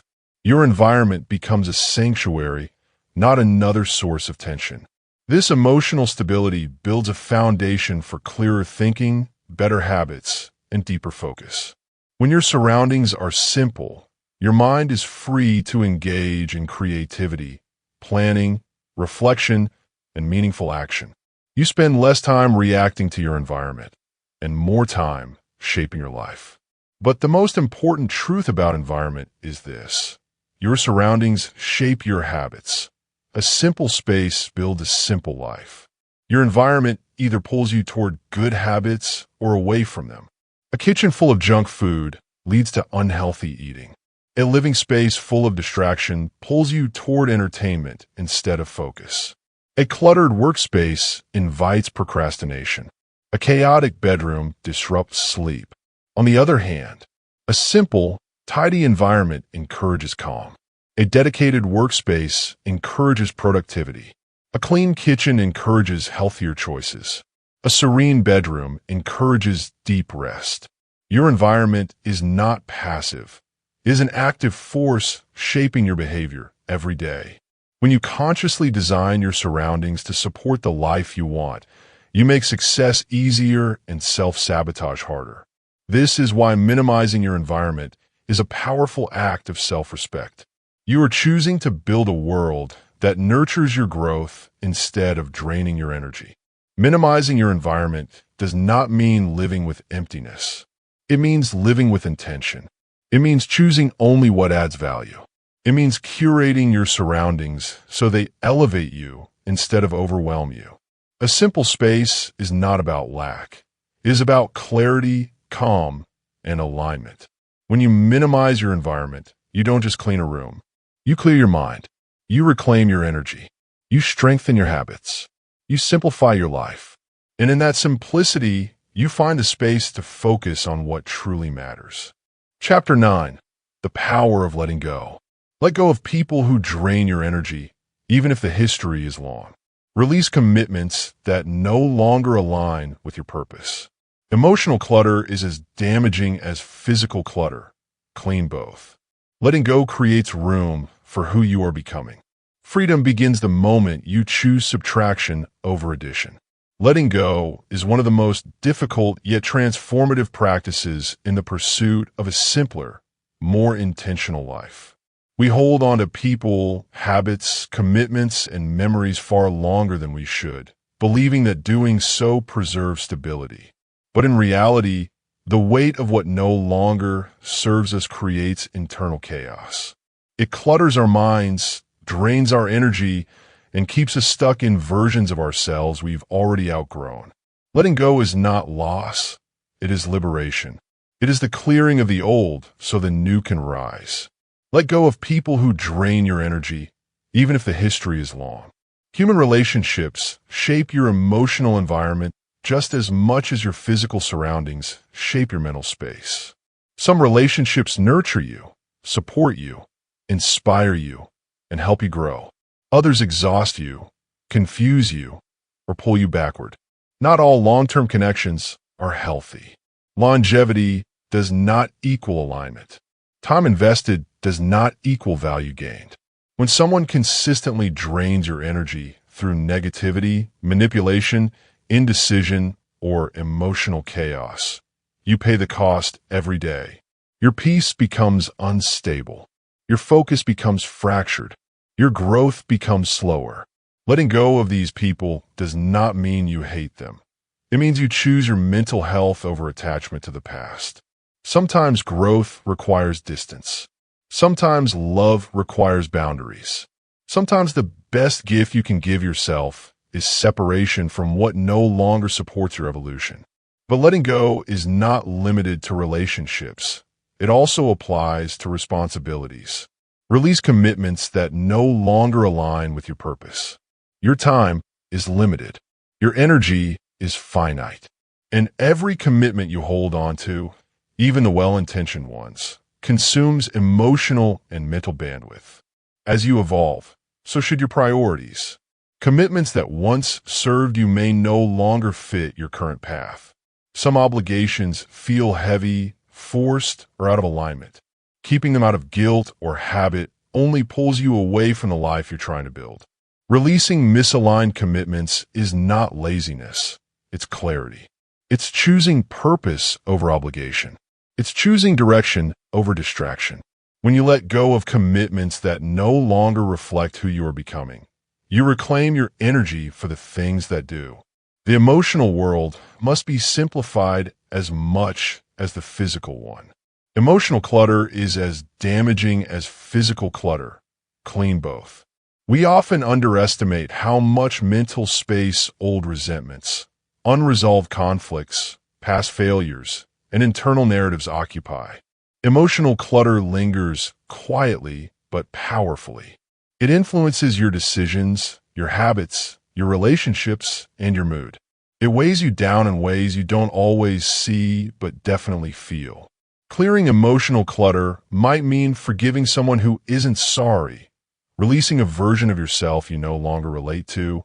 Your environment becomes a sanctuary, not another source of tension. This emotional stability builds a foundation for clearer thinking, better habits, and deeper focus. When your surroundings are simple, your mind is free to engage in creativity, planning, reflection, and meaningful action. You spend less time reacting to your environment and more time shaping your life. But the most important truth about environment is this: your surroundings shape your habits. A simple space builds a simple life. Your environment either pulls you toward good habits or away from them. A kitchen full of junk food leads to unhealthy eating. A living space full of distraction pulls you toward entertainment instead of focus. A cluttered workspace invites procrastination. A chaotic bedroom disrupts sleep. On the other hand, a simple, tidy environment encourages calm. A dedicated workspace encourages productivity. A clean kitchen encourages healthier choices. A serene bedroom encourages deep rest. Your environment is not passive. It is an active force shaping your behavior every day. When you consciously design your surroundings to support the life you want, you make success easier and self-sabotage harder. This is why minimizing your environment is a powerful act of self-respect. You are choosing to build a world that nurtures your growth instead of draining your energy. Minimizing your environment does not mean living with emptiness. It means living with intention. It means choosing only what adds value. It means curating your surroundings so they elevate you instead of overwhelm you. A simple space is not about lack. It is about clarity, calm, and alignment. When you minimize your environment, you don't just clean a room. You clear your mind. You reclaim your energy. You strengthen your habits. You simplify your life. And in that simplicity, you find a space to focus on what truly matters. Chapter 9. The Power of Letting Go. Let go of people who drain your energy, even if the history is long. Release commitments that no longer align with your purpose. Emotional clutter is as damaging as physical clutter. Clean both. Letting go creates room for who you are becoming. Freedom begins the moment you choose subtraction over addition. Letting go is one of the most difficult yet transformative practices in the pursuit of a simpler, more intentional life. We hold on to people, habits, commitments, and memories far longer than we should, believing that doing so preserves stability. But in reality, the weight of what no longer serves us creates internal chaos. It clutters our minds, drains our energy, and keeps us stuck in versions of ourselves we've already outgrown. Letting go is not loss, it is liberation. It is the clearing of the old so the new can rise. Let go of people who drain your energy, even if the history is long. Human relationships shape your emotional environment just as much as your physical surroundings shape your mental space. Some relationships nurture you, support you, inspire you, and help you grow. Others exhaust you, confuse you, or pull you backward. Not all long-term connections are healthy. Longevity does not equal alignment. Time invested does not equal value gained. When someone consistently drains your energy through negativity, manipulation, indecision, or emotional chaos, you pay the cost every day. Your peace becomes unstable. Your focus becomes fractured. Your growth becomes slower. Letting go of these people does not mean you hate them. It means you choose your mental health over attachment to the past. Sometimes growth requires distance. Sometimes love requires boundaries. Sometimes the best gift you can give yourself is separation from what no longer supports your evolution. But letting go is not limited to relationships. It also applies to responsibilities. Release commitments that no longer align with your purpose. Your time is limited. Your energy is finite. And every commitment you hold on to, even the well-intentioned ones, consumes emotional and mental bandwidth. As you evolve, so should your priorities. Commitments that once served you may no longer fit your current path. Some obligations feel heavy, forced, or out of alignment. Keeping them out of guilt or habit only pulls you away from the life you're trying to build. Releasing misaligned commitments is not laziness, it's clarity. It's choosing purpose over obligation. It's choosing direction over distraction. When you let go of commitments that no longer reflect who you are becoming, you reclaim your energy for the things that do. The emotional world must be simplified as much as the physical one. Emotional clutter is as damaging as physical clutter. Clean both. We often underestimate how much mental space old resentments, unresolved conflicts, past failures, and internal narratives occupy. Emotional clutter lingers quietly but powerfully. It influences your decisions, your habits, your relationships, and your mood. It weighs you down in ways you don't always see but definitely feel. Clearing emotional clutter might mean forgiving someone who isn't sorry, releasing a version of yourself you no longer relate to,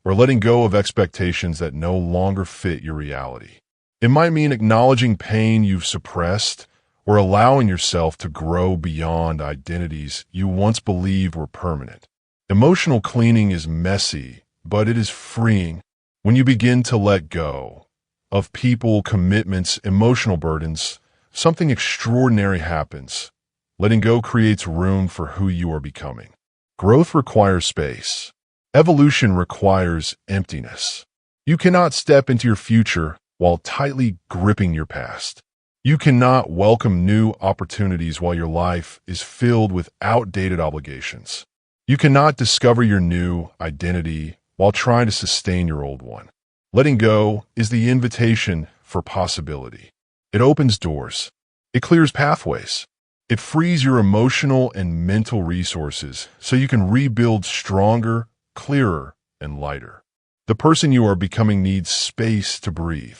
or letting go of expectations that no longer fit your reality. It might mean acknowledging pain you've suppressed or allowing yourself to grow beyond identities you once believed were permanent. Emotional cleaning is messy, but it is freeing. When you begin to let go of people, commitments, emotional burdens, something extraordinary happens. Letting go creates room for who you are becoming. Growth requires space. Evolution requires emptiness. You cannot step into your future while tightly gripping your past. You cannot welcome new opportunities while your life is filled with outdated obligations. You cannot discover your new identity while trying to sustain your old one. Letting go is the invitation for possibility. It opens doors. It clears pathways. It frees your emotional and mental resources so you can rebuild stronger, clearer, and lighter. The person you are becoming needs space to breathe,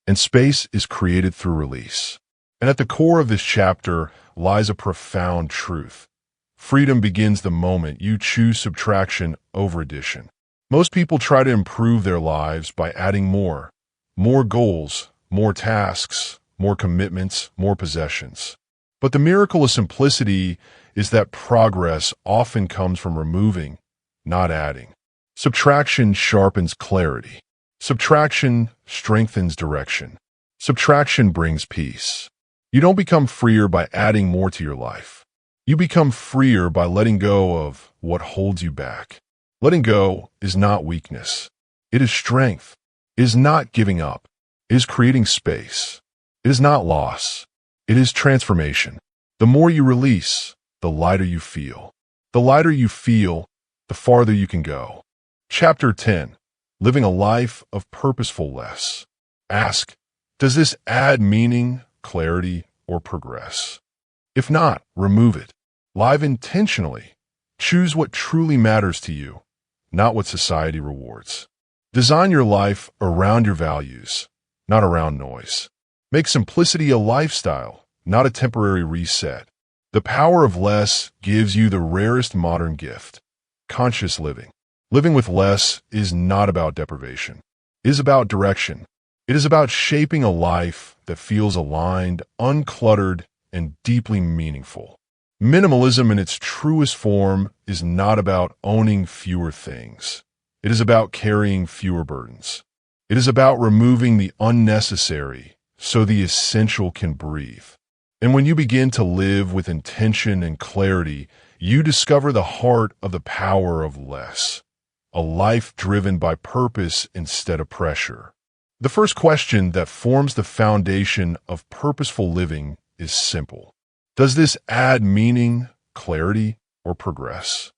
and space is created through release. And at the core of this chapter lies a profound truth. Freedom begins the moment you choose subtraction over addition. Most people try to improve their lives by adding more goals, more tasks, more commitments, more possessions. But the miracle of simplicity is that progress often comes from removing, not adding. Subtraction sharpens clarity. Subtraction strengthens direction. Subtraction brings peace. You don't become freer by adding more to your life. You become freer by letting go of what holds you back. Letting go is not weakness. It is strength. It is not giving up. It is creating space. It is not loss. It is transformation. The more you release, the lighter you feel. The lighter you feel, the farther you can go. Chapter 10. Living a life of purposeful less. Ask, does this add meaning, clarity, or progress? If not, remove it. Live intentionally. Choose what truly matters to you, not what society rewards. Design your life around your values, not around noise. Make simplicity a lifestyle, not a temporary reset. The power of less gives you the rarest modern gift, conscious living. Living with less is not about deprivation. It is about direction. It is about shaping a life that feels aligned, uncluttered, and deeply meaningful. Minimalism in its truest form is not about owning fewer things. It is about carrying fewer burdens. It is about removing the unnecessary so the essential can breathe. And when you begin to live with intention and clarity, you discover the heart of the power of less. A life driven by purpose instead of pressure. The first question that forms the foundation of purposeful living is simple. Does this add meaning, clarity, or progress?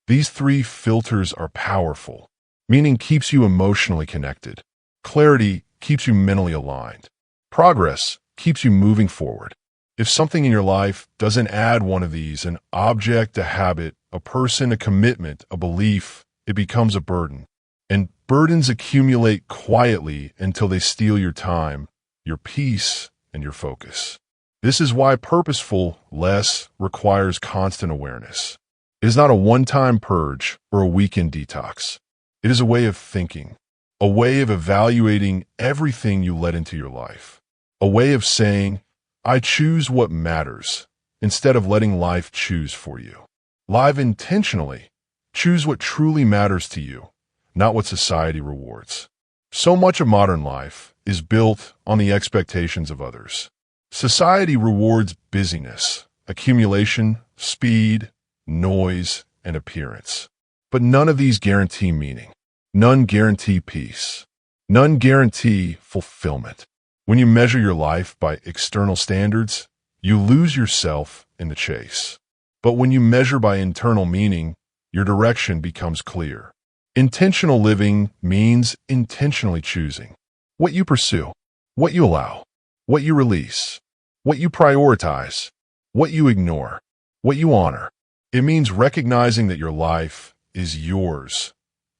These three filters are powerful. Meaning keeps you emotionally connected. Clarity keeps you mentally aligned. Progress keeps you moving forward. If something in your life doesn't add one of these, an object, a habit, a person, a commitment, a belief, it becomes a burden. And burdens accumulate quietly until they steal your time, your peace, and your focus. This is why purposeful less requires constant awareness. It is not a one-time purge or a weekend detox. It is a way of thinking, a way of evaluating everything you let into your life, a way of saying, I choose what matters, instead of letting life choose for you. Live intentionally. Choose what truly matters to you, not what society rewards. So much of modern life is built on the expectations of others. Society rewards busyness, accumulation, speed, noise, and appearance. But none of these guarantee meaning. None guarantee peace. None guarantee fulfillment. When you measure your life by external standards, you lose yourself in the chase. But when you measure by internal meaning, your direction becomes clear. Intentional living means intentionally choosing what you pursue, what you allow, what you release, what you prioritize, what you ignore, what you honor. It means recognizing that your life is yours,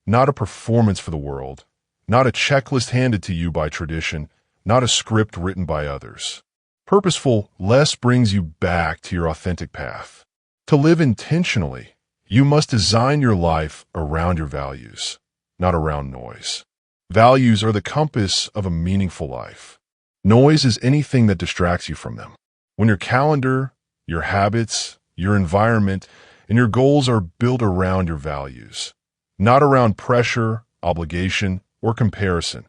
not a performance for the world, not a checklist handed to you by tradition, not a script written by others. Purposeful less brings you back to your authentic path. To live intentionally, you must design your life around your values, not around noise. Values are the compass of a meaningful life. Noise is anything that distracts you from them. When your calendar, your habits, your environment, and your goals are built around your values, not around pressure, obligation, or comparison,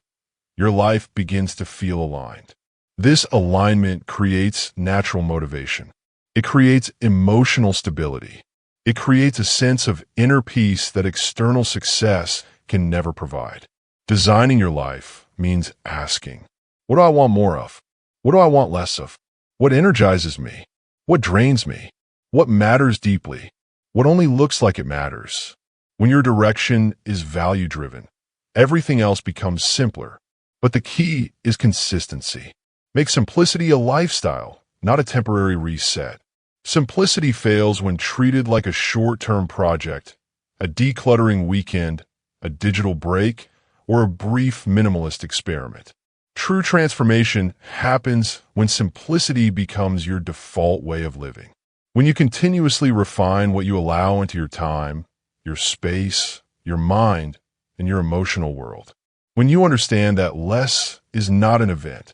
your life begins to feel aligned. This alignment creates natural motivation. It creates emotional stability. It creates a sense of inner peace that external success can never provide. Designing your life means asking, what do I want more of? What do I want less of? What energizes me? What drains me? What matters deeply? What only looks like it matters? When your direction is value-driven, everything else becomes simpler. But the key is consistency. Make simplicity a lifestyle, not a temporary reset. Simplicity fails when treated like a short-term project, a decluttering weekend, a digital break, or a brief minimalist experiment. True transformation happens when simplicity becomes your default way of living. When you continuously refine what you allow into your time, your space, your mind, and your emotional world. When you understand that less is not an event,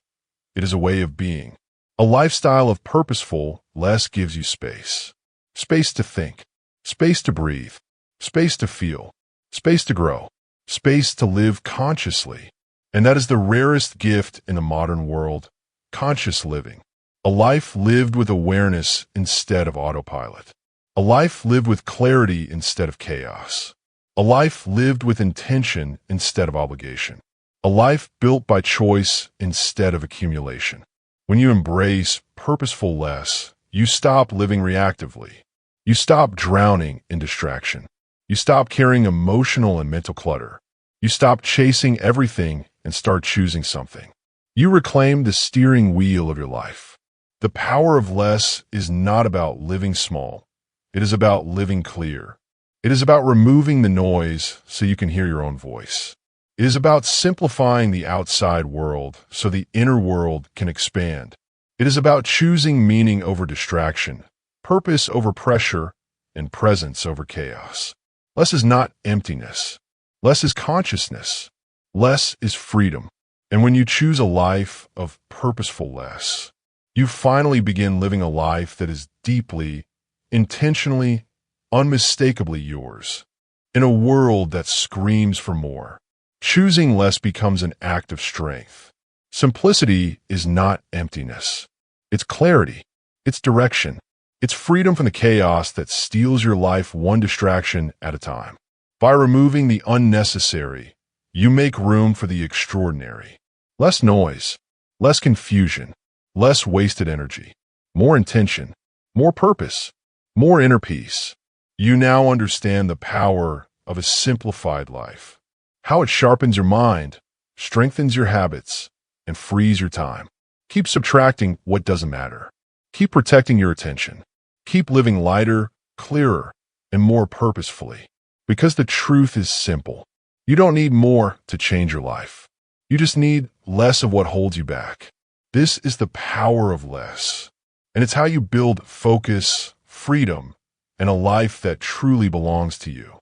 it is a way of being. A lifestyle of purposeful less gives you space. Space to think, space to breathe, space to feel, space to grow, space to live consciously. And that is the rarest gift in the modern world, conscious living. A life lived with awareness instead of autopilot. A life lived with clarity instead of chaos. A life lived with intention instead of obligation. A life built by choice instead of accumulation. When you embrace purposeful less, you stop living reactively. You stop drowning in distraction. You stop carrying emotional and mental clutter. You stop chasing everything and start choosing something. You reclaim the steering wheel of your life. The power of less is not about living small. It is about living clear. It is about removing the noise so you can hear your own voice. It is about simplifying the outside world so the inner world can expand. It is about choosing meaning over distraction, purpose over pressure, and presence over chaos. Less is not emptiness. Less is consciousness. Less is freedom. And when you choose a life of purposeful less, you finally begin living a life that is deeply, intentionally, unmistakably yours. In a world that screams for more, choosing less becomes an act of strength. Simplicity is not emptiness. It's clarity. It's direction. It's freedom from the chaos that steals your life one distraction at a time. By removing the unnecessary, you make room for the extraordinary. Less noise, less confusion, less wasted energy, more intention, more purpose, more inner peace. You now understand the power of a simplified life, how it sharpens your mind, strengthens your habits, and frees your time. Keep subtracting what doesn't matter. Keep protecting your attention. Keep living lighter, clearer, and more purposefully. Because the truth is simple. You don't need more to change your life. You just need less of what holds you back. This is the power of less. And it's how you build focus, freedom, and a life that truly belongs to you.